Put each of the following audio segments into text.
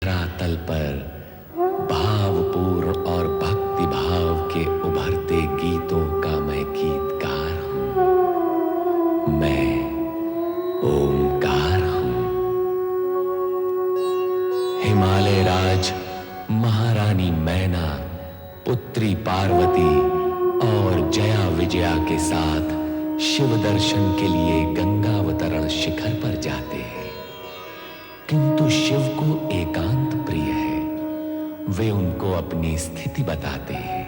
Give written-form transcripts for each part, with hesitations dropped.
धरातल पर भावपूर्ण और भक्ति भाव के उभरते गीतों का मैं गीतकार हूं। मैं ओमकार हूं। हिमालय राज महारानी मैना, पुत्री पार्वती और जया विजया के साथ शिव दर्शन के लिए गंगावतरण शिखर पर जाते हैं, किंतु शिव को एकांत प्रिय है। वे उनको अपनी स्थिति बताते हैं।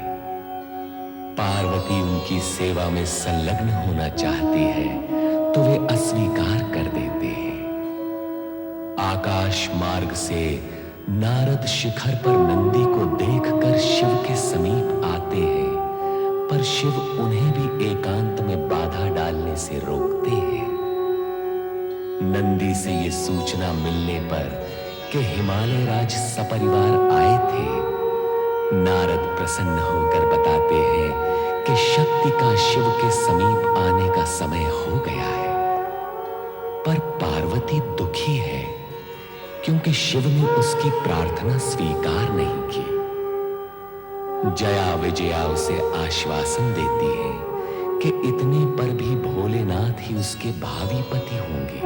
पार्वती उनकी सेवा में संलग्न होना चाहती है तो वे अस्वीकार कर देते हैं। आकाश मार्ग से नारद शिखर पर नंदी को देखकर शिव के समीप आते हैं, पर शिव उन्हें भी एकांत में बाधा डालने से रोकते हैं। नंदी से ये सूचना मिलने पर कि हिमालय राज सपरिवार आए थे, नारद प्रसन्न होकर बताते हैं कि शक्ति का शिव के समीप आने का समय हो गया है। पर पार्वती दुखी है क्योंकि शिव ने उसकी प्रार्थना स्वीकार नहीं की। जया विजया उसे आश्वासन देती है कि इतने पर भी भोलेनाथ ही उसके भावी पति होंगे।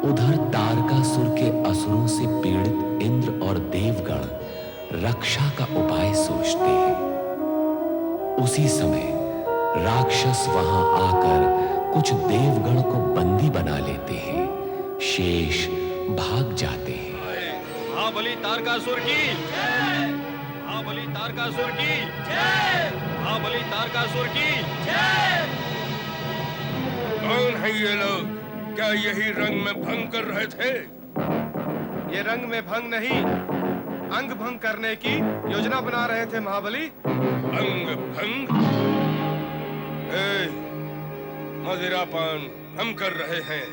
उधर तारकासुर के असुरों से पीड़ित इंद्र और देवगण रक्षा का उपाय सोचते हैं। उसी समय राक्षस वहां आकर कुछ देवगण को बंदी बना लेते हैं। शेष भाग जाते हैं। महाबली तारकासुर की जय! महाबली तारकासुर की जय! महाबली तारकासुर की जय! कौन है ये लोग? क्या यही रंग में भंग कर रहे थे? ये रंग में भंग नहीं, अंग भंग करने की योजना बना रहे थे महाबली। अंग भंग? मदिरापान हम कर रहे हैं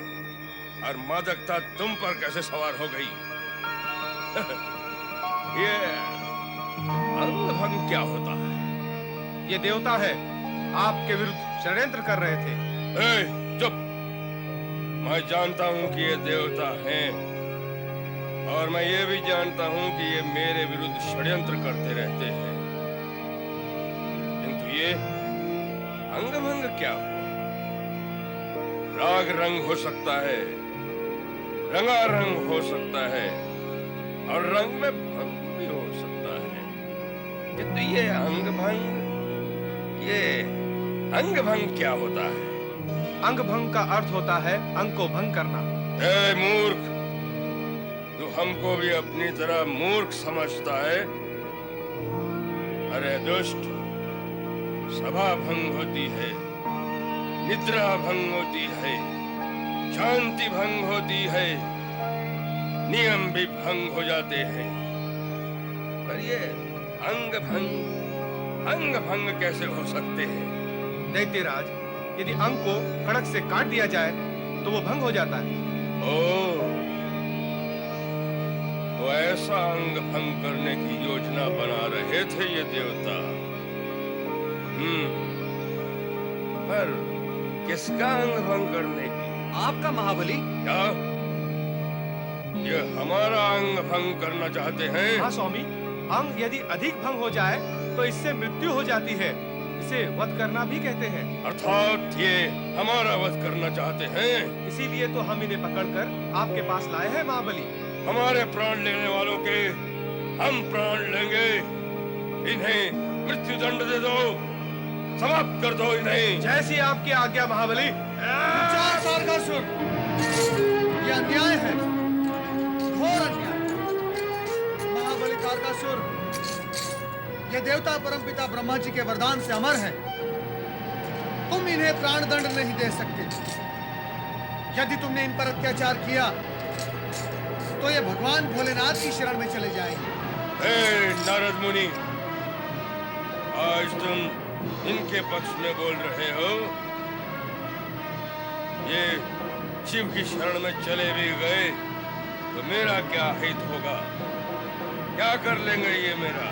और मादकता तुम पर कैसे सवार हो गई? ये अंग भंग क्या होता है? ये देवता है, आपके विरुद्ध षड्यंत्र कर रहे थे। चुप! मैं जानता हूं कि ये देवता हैं और मैं ये भी जानता हूं कि ये मेरे विरुद्ध षड्यंत्र करते रहते हैं, किंतु ये अंग भंग क्या हुआ? राग रंग हो सकता है, रंगा रंग हो सकता है और रंग में भंग भी हो सकता है, किंतु ये अंग भंग क्या होता है? अंग भंग का अर्थ होता है अंग को भंग करना। ए मूर्ख, तू हमको भी अपनी तरह मूर्ख समझता है? अरे दुष्ट, सभा भंग होती है, निद्रा भंग होती है, शांति भंग होती है, नियम भी भंग हो जाते हैं, पर ये अंग भंग कैसे हो सकते हैं? दैत्यराज, यदि अंग को कड़क से काट दिया जाए तो वो भंग हो जाता है। ओह, तो ऐसा अंग भंग करने की योजना बना रहे थे ये देवता। पर किसका अंग भंग करने की? आपका महाबली। क्या ये हमारा अंग भंग करना चाहते हैं? हाँ स्वामी, अंग यदि अधिक भंग हो जाए तो इससे मृत्यु हो जाती है। इसे वध करना भी कहते हैं। अर्थात ये हमारा वध करना चाहते हैं? इसीलिए तो हम इन्हें पकड़कर आपके पास लाए हैं महाबली। हमारे प्राण लेने वालों के हम प्राण लेंगे। इन्हें मृत्यु दंड दे दो, समाप्त कर दो इन्हें। जैसी आपकी आज्ञा महाबली। तारकासुर, ये अन्याय है, घोर अन्याय। महाबली तारकासुर, ये देवता परमपिता ब्रह्मा जी के वरदान से अमर है। तुम इन्हें प्राण दंड नहीं दे सकते। यदि तुमने इन पर अत्याचार किया तो ये भगवान भोलेनाथ की शरण में चले जाएंगे। नारद मुनि, आज तुम इनके पक्ष में बोल रहे हो। ये शिव की शरण में चले भी गए तो मेरा क्या हित होगा? क्या कर लेंगे ये मेरा,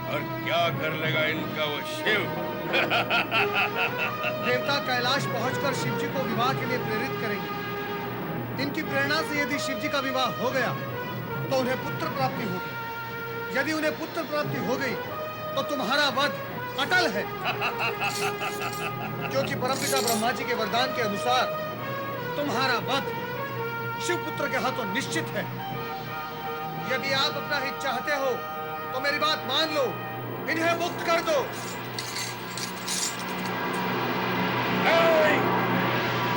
और क्या कर लेगा इनका वो शिव? देवता कैलाश पहुंचकर शिव जी को विवाह के लिए प्रेरित करेंगे। इनकी प्रेरणा से यदि शिव जी का विवाह हो गया तो उन्हें पुत्र प्राप्ति होगी। यदि उन्हें पुत्र प्राप्ति हो गई तो तुम्हारा वध अटल है, क्योंकि परमपिता ब्रह्मा जी के वरदान के अनुसार तुम्हारा वध शिव पुत्र के हाथों निश्चित है। यदि आप अपना हित चाहते हो तो मेरी बात मान लो, इन्हें मुक्त कर दो।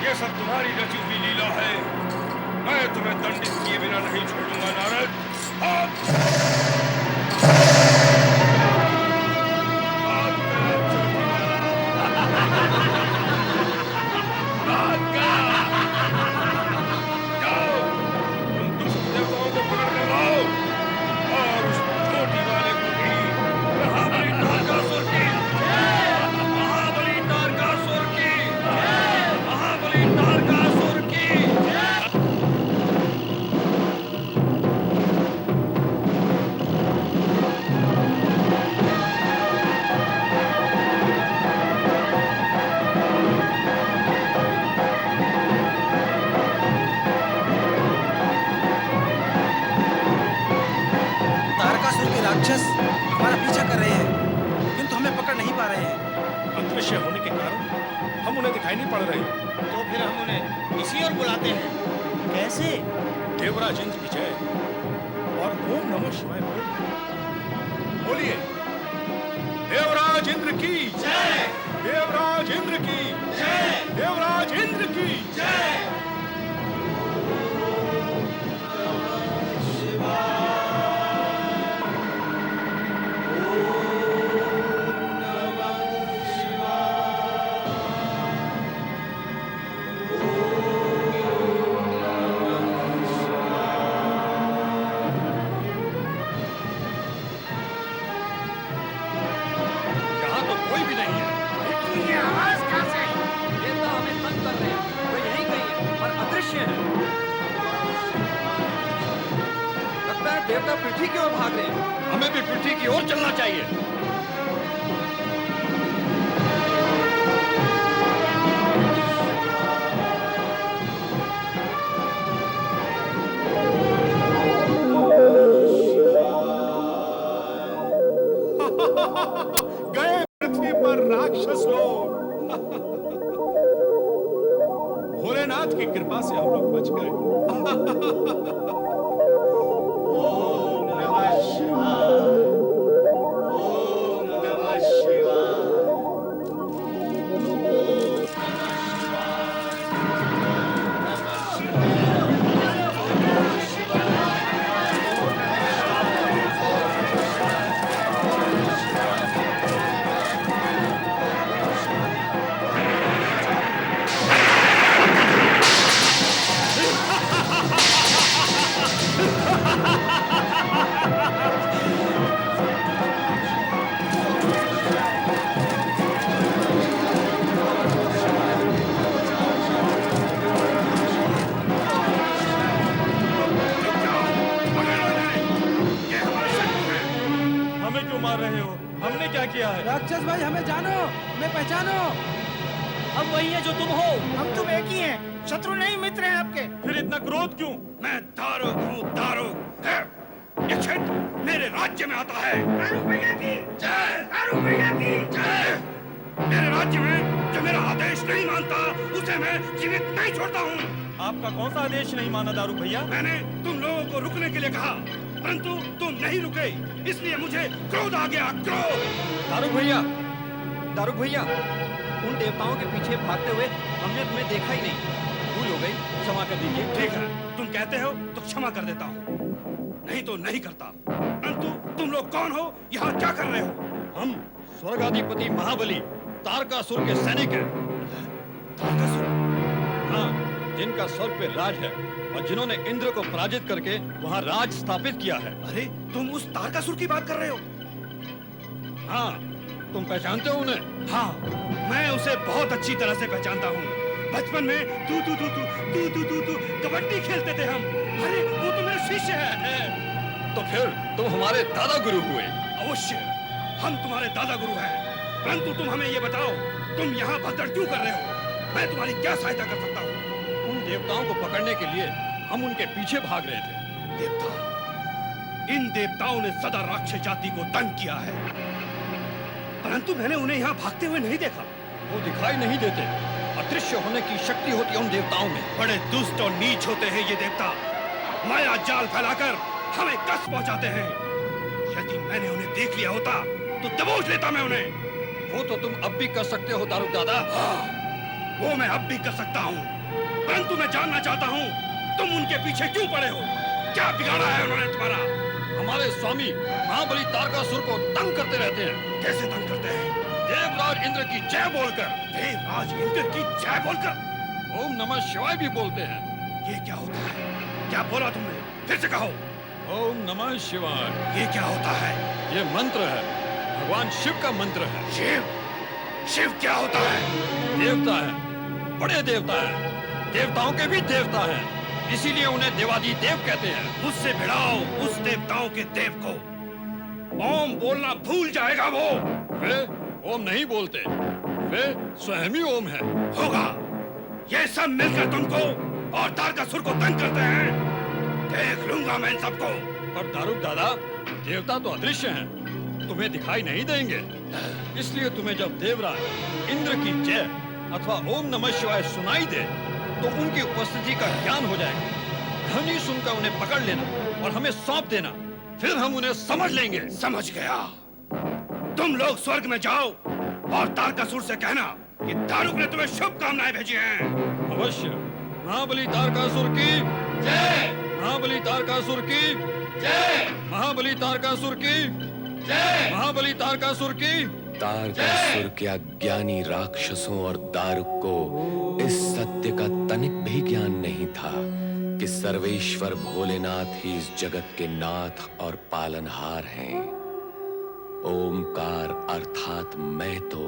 ये सब तुम्हारी रची हुई लीला है। मैं तुम्हें दंडित किए बिना नहीं छोड़ूंगा नारद। राक्षस हमारा पीछा कर रहे हैं, किंतु हमें पकड़ नहीं पा रहे हैं। अदृश्य होने के कारण हम उन्हें दिखाई नहीं पड़ रहे। तो फिर हम उन्हें इसी ओर बुलाते हैं। कैसे? देवराज इंद्र की जय और ओम नमः शिवाय बोलिए। देवराज इंद्र की जय, देवराज इंद्र की जय, देवराज इंद्र की जय। देवता पृथ्वी की ओर भाग रहे हैं। हमें भी पृथ्वी की ओर चलना चाहिए। गए पृथ्वी पर राक्षस लोग। भोलेनाथ की कृपा से हम लोग बच गए। राक्षस भाई हमें जानो, हमें पहचानो। हम वही हैं जो तुम हो। हम तुम एक ही हैं, शत्रु नहीं मित्र हैं आपके। फिर इतना क्रोध क्यों? मैं दारुक हूँ, दारुक। ये क्षेत्र मेरे राज्य में आता है। दारुक भैया की जय, दारुक भैया की जय। मेरे राज्य में जो मेरा आदेश नहीं मानता उसे मैं जीवित नहीं छोड़ता हूँ। आपका कौन सा आदेश नहीं माना दारुक भैया? मैंने तुम लोगों को रुकने के लिए कहा, परंतु तुम नहीं रुके, इसलिए मुझे क्रोध आ गया, क्रोध। दारुक भैया, दारुक भैया, उन देवताओं के पीछे भागते हुए हमने तुम्हें देखा ही नहीं। भूल हो गई, क्षमा कर दीजिए। ठीक है, तुम कहते हो तो क्षमा कर देता हूँ, नहीं तो नहीं करता। परंतु तुम लोग कौन हो, यहाँ क्या कर रहे हो? हम स्वर्गाधिपति महाबली तारकासुर के सैनिक हैं। तारकासुर? हाँ, जिनका स्वर्ग पे राज है और जिन्होंने इंद्र को पराजित करके वहाँ राज स्थापित किया है। अरे तुम उस तारकासुर की बात कर रहे हो? हाँ, तुम पहचानते हो उन्हें? हाँ, मैं उसे बहुत अच्छी तरह से पहचानता हूँ। बचपन में तू कबड्डी खेलते थे हम। अरे वो तो मेरा शिष्य है। तो फिर तुम हमारे दादा गुरु हुए। अवश्य, हम तुम्हारे दादा गुरु हैं। परंतु तुम हमें ये बताओ, तुम यहाँ भगदड़ क्यों कर रहे हो? मैं तुम्हारी क्या सहायता कर सकता हूँ? उन देवताओं को पकड़ने के लिए हम उनके पीछे भाग रहे थे। देवता, इन देवताओं ने सदा राक्षस जाति को तंग किया है, परंतु मैंने उन्हें यहाँ भागते हुए नहीं देखा। वो दिखाई नहीं देते। अदृश्य होने की शक्ति होती है उन देवताओं में। बड़े दुष्ट और नीच होते हैं ये देवता। माया जाल फैलाकर हमें कष्ट पहुंचाते हैं। यदि मैंने उन्हें देख लिया होता तो दबोच लेता मैं उन्हें। वो तो तुम अब भी कर सकते हो दारुक दादा। हाँ, वो मैं अब भी कर सकता हूँ, परंतु मैं जानना चाहता हूँ तुम उनके पीछे क्यों पड़े हो? क्या बिगाड़ा है उन्होंने तुम्हारा? हमारे स्वामी महाबली तारकासुर को तंग करते रहते हैं। कैसे तंग करते हैं? देवराज इंद्र की जय बोलकर। देवराज इंद्र की जय बोलकर? ओम नमः शिवाय भी बोलते हैं। ये क्या होता है? क्या बोला तुमने? फिर से कहो। ओम नमः शिवाय। ये क्या होता है? ये मंत्र है, भगवान शिव का मंत्र है। शिव? शिव क्या होता है? देवता है, बड़े देवता है, देवताओं के भी देवता है, इसीलिए उन्हें देवादी देव कहते हैं। मुझसे भिड़ाओ उस देवताओं के देव को। ओम बोलना भूल जाएगा वो। वे ओम नहीं बोलते, वे स्वयं ही ओम है। होगा, ये सब मिलकर तुमको और तारकासुर को तंग करते हैं। देख लूंगा मैं इन सबको। पर दारुक दादा, देवता तो अदृश्य हैं, तुम्हें दिखाई नहीं देंगे। इसलिए तुम्हें जब देवराज इंद्र की जय अथवा ओम नमः शिवाय सुनाई दे तो उनकी उपस्थिति का ज्ञान हो जाएगा। ध्वनि सुनकर उन्हें पकड़ लेना और हमें सौंप देना, फिर हम उन्हें समझ लेंगे। समझ गया। तुम लोग स्वर्ग में जाओ और तारकासुर से कहना कि दारुक ने तुम्हें शुभकामनाएं भेजी हैं। अवश्य। महाबली तारकासुर की जय। महाबली तारकासुर की जय। महाबली तारकासुर की जय। महाबली तारकासुर की। तारकासुर के अज्ञानी राक्षसों और दारुक को इस सत्य का तनिक भी ज्ञान नहीं था कि सर्वेश्वर भोलेनाथ ही इस जगत के नाथ और पालनहार हैं। ओमकार अर्थात मैं तो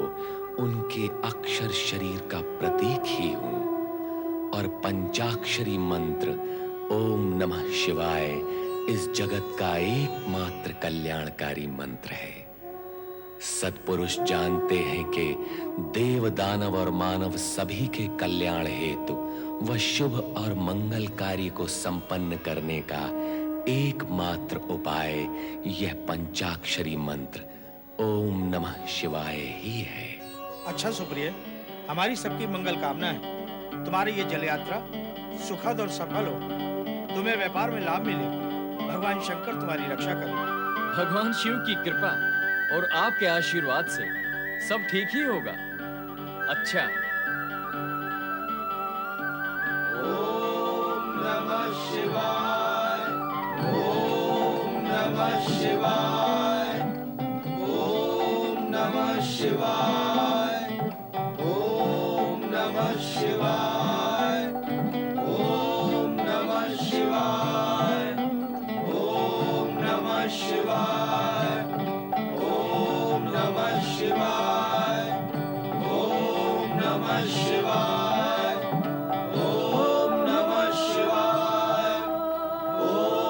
उनके अक्षर शरीर का प्रतीक ही हूं और पंचाक्षरी मंत्र ओम नमः शिवाय इस जगत का एकमात्र कल्याणकारी मंत्र है। सत्पुरुष जानते हैं कि देव दानव और मानव सभी के कल्याण हेतु व शुभ और मंगल कार्य को संपन्न करने का एकमात्र उपाय यह पंचाक्षरी मंत्र ओम नमः शिवाय ही है। अच्छा सुप्रिय, हमारी सबकी मंगल कामना है तुम्हारी ये जल यात्रा सुखद और सफल हो, तुम्हें व्यापार में लाभ मिले, भगवान शंकर तुम्हारी रक्षा करें। भगवान शिव की कृपा और आपके आशीर्वाद से सब ठीक ही होगा। अच्छा। ओम नमः शिवाय। ओम नमः शिवाय। ओम नमः शिवाय। ओम नमः शिवाय। ओम नमः शिवाय। ओम नमः शिवाय। ओम नमः शिवाय। ओम नमः शिवाय। ओम नमः शिवाय।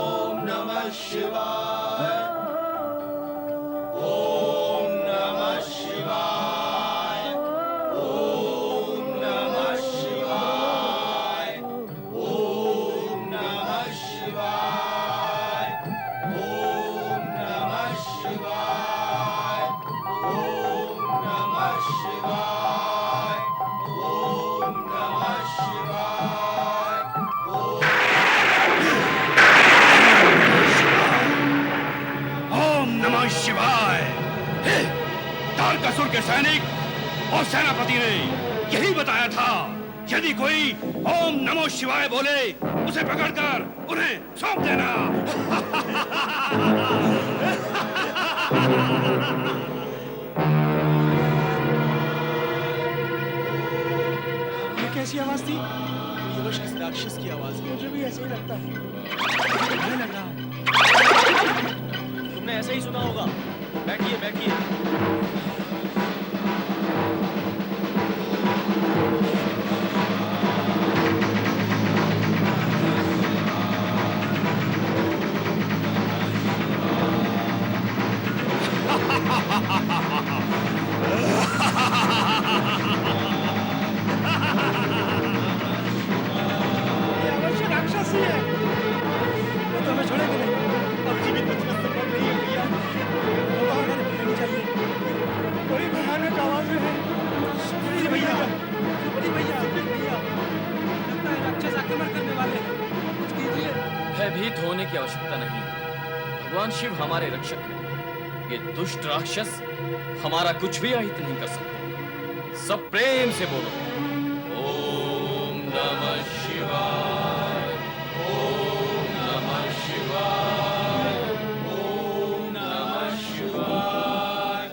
ओम नमः शिवाय। ओम नमः शिवाय। ओम नमः शिवाय। ओम नमः शिवाय। ओम नमः शिवाय। ओम नमः शिवाय। ओम नमः शिवाय। ओम नमः शिवाय। हे, तारकासुर के सैनिक और सेनापति ने यही बताया था, यदि कोई ओम नमः शिवाय बोले उसे पकड़कर उन्हें सौंप देना। ये कैसी आवाज थी? ये बस किस राक्षस की आवाज है। मुझे भी ऐसे ही लगता है। मुझे लग रहा है। तुमने ऐसे ही सुना होगा। बैठिए बैठिए। भयभीत होने की आवश्यकता नहीं। भगवान शिव हमारे रक्षक हैं। ये दुष्ट राक्षस हमारा कुछ भी अहित नहीं कर सकते। सब प्रेम से बोलो, ओम नमः शिवाय, ओम नमः शिवाय, ओम नमः शिवाय।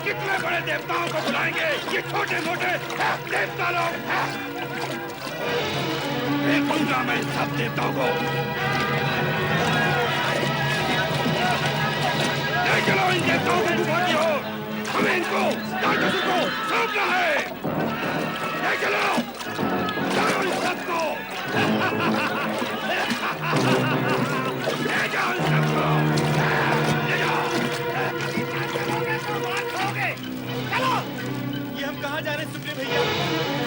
कितने बड़े देवताओं को बुलाएंगे ये छोटे मोटे देवता लोग। देखूंगा मैं सब देवताओं को। ले चलो इन देवताओं को गुफा की ओर। हमें इनको तारकासुर को सौंपना है। ले चलो चलो इन सबको। ले जाओ इन सबको। ले जाओ। ये हम कहाँ जा रहे हैं सुप्रिय भैया?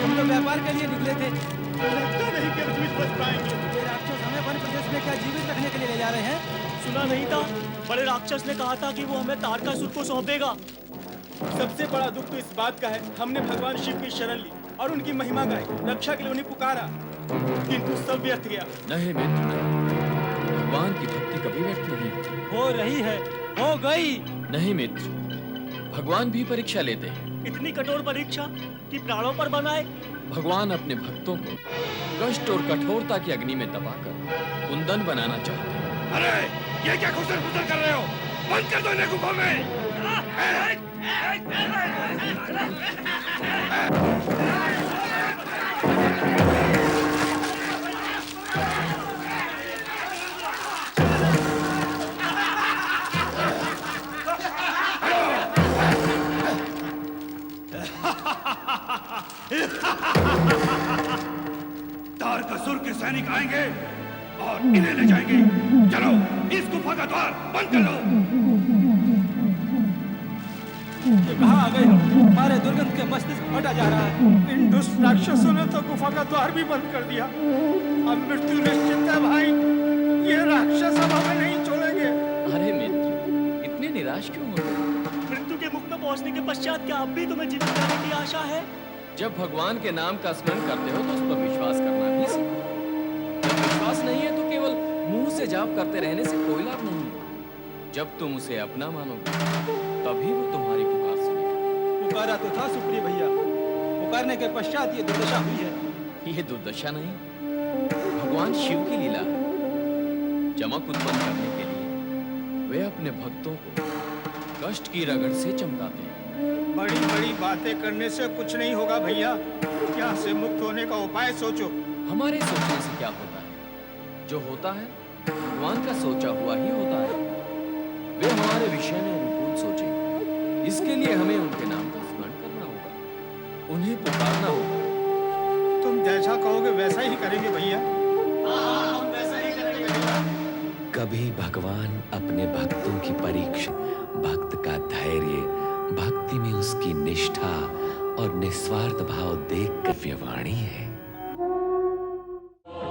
हम तो व्यापार के लिए निकले थे। लगता नहीं कि हम जीवित बच पाएंगे। ये राक्षस हमें वन प्रदेश में क्या जीवित रखने के लिए ले जा रहे हैं? सुना नहीं था? बड़े राक्षस ने कहा था कि वो हमें तारकासुर को सौंपेगा। सबसे बड़ा दुख तो इस बात का है, हमने भगवान शिव की शरण ली और उनकी महिमा गाई, रक्षा के लिए उन्हें पुकारा, किंतु सब व्यर्थ गया। नहीं मित्र, नहीं। भगवान की भक्ति कभी व्यर्थ नहीं होती। हो रही है, हो गई। नहीं मित्र, भगवान भी परीक्षा लेते हैं। इतनी कठोर परीक्षा कि प्राणों पर बनाए। भगवान अपने भक्तों को कष्ट और कठोरता की अग्नि में दबाकर कुंदन बनाना चाहते हैं। अरे ये क्या खुसर खुसर कर रहे हो? बंद कर दो इन्हें गुफा में। तारकासुर के सैनिक आएंगे और इन्हें ले जाएंगे। चलो इस गुफा का द्वार बंद कर लो। ये कहाँ आ गए हो? हमारे दुर्गंध के मस्तिष्क फटा जा रहा है। इन दुष्ट राक्षसों ने तो गुफा का द्वार भी बंद कर दिया। अब मृत्यु निश्चित है भाई। ये राक्षस अब हमें नहीं छोड़ेंगे। अरे मित्र, इतने निराश क्यों हो गए? मृत्यु के मुख में पहुंचने के पश्चात क्या अब भी तुम्हें जीवित रहने की आशा है? जब भगवान के नाम का स्मरण करते हो तो उस पर विश्वास करना भी सीखो। जब विश्वास नहीं है तो केवल मुंह से जाप करते रहने से कोई लाभ नहीं है। जब तुम उसे अपना मानोगे तभी वो तुम्हारी पुकार सुनेगा। पुकारा तो था सुप्रिय भैया, पुकारने के पश्चात ये दुर्दशा हुई है। ये दुर्दशा नहीं, भगवान शिव की लीला है। चमक उत्पन्न करने के लिए वे अपने भक्तों को कष्ट की रगड़ से चमकाते हैं। बड़ी बड़ी बातें करने से कुछ नहीं होगा भैया। यहाँ से मुक्त होने का उपाय सोचो। हमारे सोचने से क्या होता है? जो होता है भगवान का सोचा हुआ ही होता है। वे हमारे विषय में अनुकूल सोचे, इसके लिए हमें उनके नाम का स्मरण करना होगा, उन्हें पुकारना होगा। तुम जैसा कहोगे वैसा ही करेंगे भैया। कभी भगवान अपने भक्तों की परीक्षा, भक्त का धैर्य, भक्ति में उसकी निष्ठा और निस्वार्थ भाव देखकर व्यवाणी है।